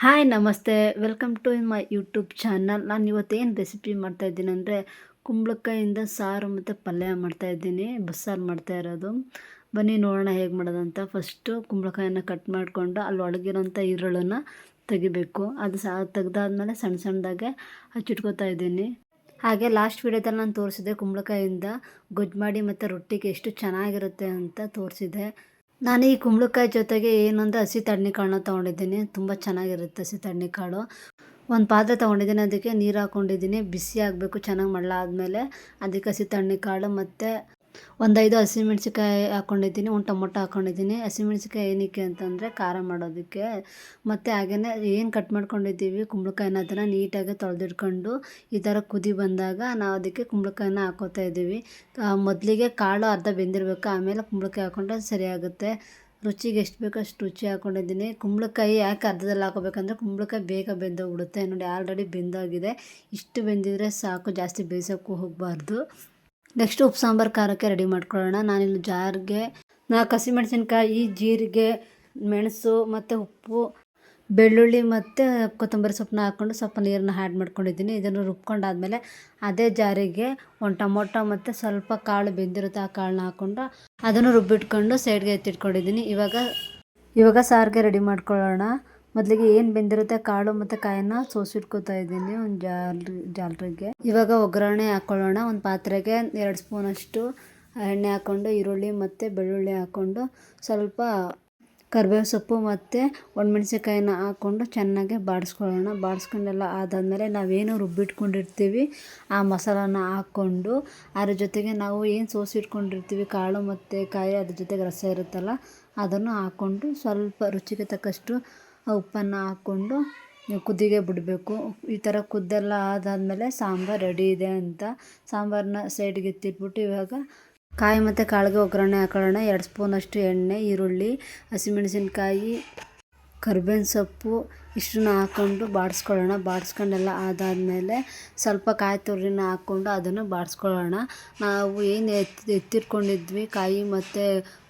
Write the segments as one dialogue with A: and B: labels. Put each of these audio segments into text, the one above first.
A: Hi ನಮಸ್ತೆ. Welcome to my YouTube channel. ನಾನು ಇವತ್ತೇನು ರೆಸಿಪಿ ಮಾಡ್ತಾಯಿದ್ದೀನಿ ಅಂದರೆ ಕುಂಬಳಕಾಯಿಂದ ಸಾರು ಮತ್ತು ಪಲ್ಯ ಮಾಡ್ತಾಯಿದ್ದೀನಿ. ಬಸ್ಸಾರು ಮಾಡ್ತಾ ಇರೋದು. ಬನ್ನಿ ನೋಡೋಣ ಹೇಗೆ ಮಾಡೋದಂತ. ಫಸ್ಟು ಕುಂಬಳಕಾಯನ್ನು ಕಟ್ ಮಾಡಿಕೊಂಡು ಅಲ್ಲಿ ಒಳಗಿರೋಂಥ ಈರುಳ್ಳನ್ನು ತೆಗಿಬೇಕು. ಅದು ತೆಗ್ದಾದ್ಮೇಲೆ ಸಣ್ಣ ಸಣ್ಣದಾಗೆ ಹಚ್ಚಿಟ್ಕೊತಾ ಇದ್ದೀನಿ. ಹಾಗೆ ಲಾಸ್ಟ್ ವೀಡಿಯೋದಲ್ಲಿ ನಾನು ತೋರಿಸಿದೆ ಕುಂಬಳಕಾಯಿಂದ ಗೊಜ್ಜು ಮಾಡಿ ಮತ್ತು ರೊಟ್ಟಿಗೆ ಎಷ್ಟು ಚೆನ್ನಾಗಿರುತ್ತೆ ಅಂತ ತೋರಿಸಿದೆ. ನಾನು ಈ ಕುಂಬಳಕಾಯಿ ಜೊತೆಗೆ ಏನಂದರೆ ಹಸಿ ತಡ್ನಿಕಾಳನ್ನ ತೊಗೊಂಡಿದ್ದೀನಿ. ತುಂಬ ಚೆನ್ನಾಗಿರುತ್ತೆ ಹಸಿ ತಡ್ನಿಕಾಳು. ಒಂದು ಪಾತ್ರೆ ತೊಗೊಂಡಿದ್ದೀನಿ, ಅದಕ್ಕೆ ನೀರು ಹಾಕ್ಕೊಂಡಿದ್ದೀನಿ. ಬಿಸಿ ಆಗಬೇಕು ಚೆನ್ನಾಗಿ ಮಳ್ಳ ಆದಮೇಲೆ. ಅದಕ್ಕೆ ಹಸಿ ತಡ್ನಿಕಾಳು ಮತ್ತು ಒಂದು 5 ಹಸಿಮೆಣ್ಸಿಕಾಯಿ ಹಾಕ್ಕೊಂಡಿದ್ದೀನಿ, ಒಂದು ಟೊಮೊಟೊ ಹಾಕ್ಕೊಂಡಿದ್ದೀನಿ. ಹಸಿಮೆಣ್ಸಿಕಾಯಿ ಏನಕ್ಕೆ ಅಂತಂದರೆ ಖಾರ ಮಾಡೋದಕ್ಕೆ. ಮತ್ತು ಹಾಗೆಯೇ ಏನು ಕಟ್ ಮಾಡ್ಕೊಂಡಿದ್ದೀವಿ ಕುಂಬಳಕಾಯಿನ ಅದನ್ನು ನೀಟಾಗಿ ತೊಳೆದಿಟ್ಕೊಂಡು ಈ ಥರ ಕುದಿ ಬಂದಾಗ ನಾವು ಅದಕ್ಕೆ ಕುಂಬಳಕಾಯಿನ ಹಾಕ್ಕೋತಾ ಇದ್ದೀವಿ. ಮೊದಲಿಗೆ ಕಾಳು ಅರ್ಧ ಬೆಂದಿರಬೇಕು, ಆಮೇಲೆ ಕುಂಬಳಕಾಯಿ ಹಾಕ್ಕೊಂಡ್ರೆ ಸರಿಯಾಗುತ್ತೆ. ರುಚಿಗೆ ಎಷ್ಟು ಬೇಕೋ ಅಷ್ಟು ರುಚಿ ಹಾಕ್ಕೊಂಡಿದ್ದೀನಿ. ಕುಂಬಳಕಾಯಿ ಯಾಕೆ ಅರ್ಧದಲ್ಲಿ ಹಾಕೋಬೇಕಂದ್ರೆ ಕುಂಬಳಕಾಯಿ ಬೇಗ ಬೆಂದೋಗ್ಬಿಡುತ್ತೆ. ನೋಡಿ ಆಲ್ರೆಡಿ ಬೆಂದಾಗಿದೆ. ಇಷ್ಟು ಬೆಂದಿದ್ರೆ ಸಾಕು, ಜಾಸ್ತಿ ಬೇಯಿಸೋಕ್ಕೂ ಹೋಗಬಾರ್ದು. ನೆಕ್ಸ್ಟ್ ಉಪ್ಪು ಸಾಂಬಾರು ಖಾರಕ್ಕೆ ರೆಡಿ ಮಾಡ್ಕೊಳ್ಳೋಣ. ನಾನಿಲ್ಲಿ ಜಾರ್ಗೆ 4 ಹಸಿಮೆಣಸಿನ್ಕಾಯಿ, ಜೀರಿಗೆ, ಮೆಣಸು ಮತ್ತು ಉಪ್ಪು, ಬೆಳ್ಳುಳ್ಳಿ ಮತ್ತು ಕೊತ್ತಂಬರಿ ಸೊಪ್ಪನ್ನ ಹಾಕ್ಕೊಂಡು ಸ್ವಲ್ಪ ನೀರನ್ನ ಆ್ಯಡ್ ಮಾಡ್ಕೊಂಡಿದ್ದೀನಿ. ಇದನ್ನು ರುಬ್ಕೊಂಡಾದ್ಮೇಲೆ ಅದೇ ಜಾರಿಗೆ ಒಂದು ಟೊಮೊಟೊ ಮತ್ತು ಸ್ವಲ್ಪ ಕಾಳು ಬೆಂದಿರುತ್ತೆ, ಆ ಕಾಳನ್ನ ಹಾಕ್ಕೊಂಡು ಅದನ್ನು ರುಬ್ಬಿಟ್ಕೊಂಡು ಸೈಡ್ಗೆ ಎತ್ತಿಟ್ಕೊಂಡಿದ್ದೀನಿ. ಇವಾಗ ಸಾರಿಗೆ ರೆಡಿ ಮಾಡ್ಕೊಳ್ಳೋಣ. ಮೊದಲಿಗೆ ಏನು ಬೆಂದಿರುತ್ತೆ ಕಾಳು ಮತ್ತು ಕಾಯನ್ನು ಸೋಸಿಟ್ಕೊತಾ ಇದ್ದೀನಿ ಒಂದು ಜಾಲರಿಗೆ. ಇವಾಗ ಒಗ್ಗರಣೆ ಹಾಕ್ಕೊಳ್ಳೋಣ. ಒಂದು ಪಾತ್ರೆಗೆ 2 ಸ್ಪೂನಷ್ಟು ಎಣ್ಣೆ ಹಾಕ್ಕೊಂಡು ಈರುಳ್ಳಿ ಮತ್ತು ಬೆಳ್ಳುಳ್ಳಿ ಹಾಕ್ಕೊಂಡು ಸ್ವಲ್ಪ ಕರಿಬೇವು ಸೊಪ್ಪು ಮತ್ತು ಒಣಮೆಣ್ಸಿನ್ಕಾಯಿನ ಹಾಕ್ಕೊಂಡು ಚೆನ್ನಾಗಿ ಬಾಡಿಸ್ಕೊಳ್ಳೋಣ. ಬಾಡಿಸ್ಕೊಂಡೆಲ್ಲ ಆದಾದಮೇಲೆ ನಾವೇನು ರುಬ್ಬಿಟ್ಕೊಂಡಿರ್ತೀವಿ ಆ ಮಸಾಲಾನ ಹಾಕ್ಕೊಂಡು ಅದ್ರ ಜೊತೆಗೆ ನಾವು ಏನು ಸೋಸಿಟ್ಕೊಂಡಿರ್ತೀವಿ ಕಾಳು ಮತ್ತು ಕಾಯಿ, ಅದ್ರ ಜೊತೆಗೆ ರಸ ಇರುತ್ತಲ್ಲ ಅದನ್ನು ಹಾಕ್ಕೊಂಡು ಸ್ವಲ್ಪ ರುಚಿಗೆ ತಕ್ಕಷ್ಟು ಉಪ್ಪನ್ನು ಹಾಕ್ಕೊಂಡು ಕುದಿಗೆ ಬಿಡಬೇಕು. ಈ ಥರ ಕುದ್ದೆಲ್ಲ ಆದಾದಮೇಲೆ ಸಾಂಬಾರು ರೆಡಿ ಇದೆ ಅಂತ ಸಾಂಬಾರನ್ನ ಸೈಡ್ಗೆ ಎತ್ತಿಟ್ಬಿಟ್ಟು ಇವಾಗ ಕಾಯಿ ಮತ್ತು ಕಾಳಿಗೆ ಒಗ್ಗರಣೆ ಹಾಕೊಳ್ಳೋಣ. 2 ಸ್ಪೂನಷ್ಟು ಎಣ್ಣೆ, ಈರುಳ್ಳಿ, ಹಸಿಮೆಣಸಿನ್ಕಾಯಿ, ಕರಿಬೇವಿನ ಸೊಪ್ಪು ಇಷ್ಟನ್ನ ಹಾಕ್ಕೊಂಡು ಬಾಡಿಸ್ಕೊಳ್ಳೋಣ. ಬಾಡಿಸ್ಕೊಂಡೆಲ್ಲ ಆದಾದಮೇಲೆ ಸ್ವಲ್ಪ ಕಾಯಿ ತುರಿನ ಹಾಕ್ಕೊಂಡು ಅದನ್ನು ಬಾಡಿಸ್ಕೊಳ್ಳೋಣ. ನಾವು ಏನು ಎತ್ತಿಟ್ಕೊಂಡಿದ್ವಿ ಕಾಯಿ ಮತ್ತು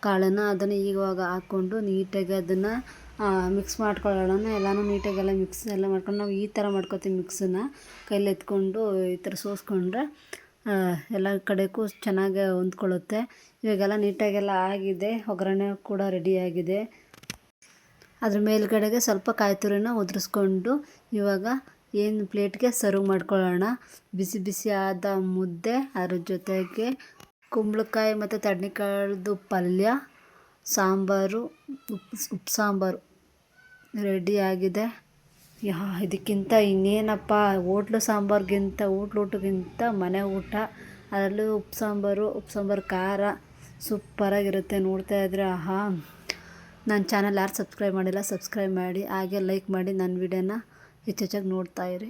A: ಕಾಳನ್ನು ಅದನ್ನು ಇವಾಗ ಹಾಕ್ಕೊಂಡು ನೀಟಾಗಿ ಅದನ್ನು ಮಿಕ್ಸ್ ಮಾಡ್ಕೊಳ್ಳೋಣ. ಎಲ್ಲನೂ ನೀಟಾಗೆಲ್ಲ ಮಿಕ್ಸ್ ಎಲ್ಲ ಮಾಡ್ಕೊಂಡು ನಾವು ಈ ಥರ ಮಾಡ್ಕೊತೀವಿ. ಮಿಕ್ಸನ್ನ ಕೈಲಿ ಎತ್ಕೊಂಡು ಈ ಥರ ಸೋಸ್ಕೊಂಡ್ರೆ ಎಲ್ಲ ಕಡೆಗೂ ಚೆನ್ನಾಗಿ ಹೊಂದ್ಕೊಳ್ಳುತ್ತೆ. ಇವಾಗೆಲ್ಲ ನೀಟಾಗೆಲ್ಲ ಆಗಿದೆ. ಒಗ್ಗರಣೆ ಕೂಡ ರೆಡಿಯಾಗಿದೆ. ಅದ್ರ ಮೇಲ್ಗಡೆಗೆ ಸ್ವಲ್ಪ ಕಾಯಿ ತುರಿನ ಉದುರಿಸ್ಕೊಂಡು ಇವಾಗ ಏನು ಪ್ಲೇಟ್ಗೆ ಸರ್ವ್ ಮಾಡ್ಕೊಳ್ಳೋಣ. ಬಿಸಿ ಬಿಸಿ ಆದ ಮುದ್ದೆ, ಅದ್ರ ಜೊತೆಗೆ ಕುಂಬಳಕಾಯಿ ಮತ್ತು ತಡ್ನಿಕಾಳ್ದು ಪಲ್ಯ, ಸಾಂಬಾರು, ಉಪ್ಪು ಸಾಂಬಾರು ರೆಡಿಯಾಗಿದೆ. ಇದಕ್ಕಿಂತ ಇನ್ನೇನಪ್ಪ, ಹೋಟ್ಲು ಸಾಂಬಾರ್ಗಿಂತ ಊಟಕ್ಕಿಂತ ಮನೆ ಊಟ. ಅದರಲ್ಲೂ ಉಪ್ಪು ಸಾಂಬಾರು ಖಾರ ಸೂಪರಾಗಿರುತ್ತೆ. ನೋಡ್ತಾ ಇದ್ದರೆ ಆಹಾ. ನನ್ನ ಚಾನಲ್ ಯಾರು ಸಬ್ಸ್ಕ್ರೈಬ್ ಮಾಡಿಲ್ಲ ಸಬ್ಸ್ಕ್ರೈಬ್ ಮಾಡಿ, ಹಾಗೆ ಲೈಕ್ ಮಾಡಿ. ನನ್ನ ವಿಡಿಯೋನ ಹೆಚ್ಚೆಚ್ಚಾಗಿ ನೋಡ್ತಾಯಿರಿ.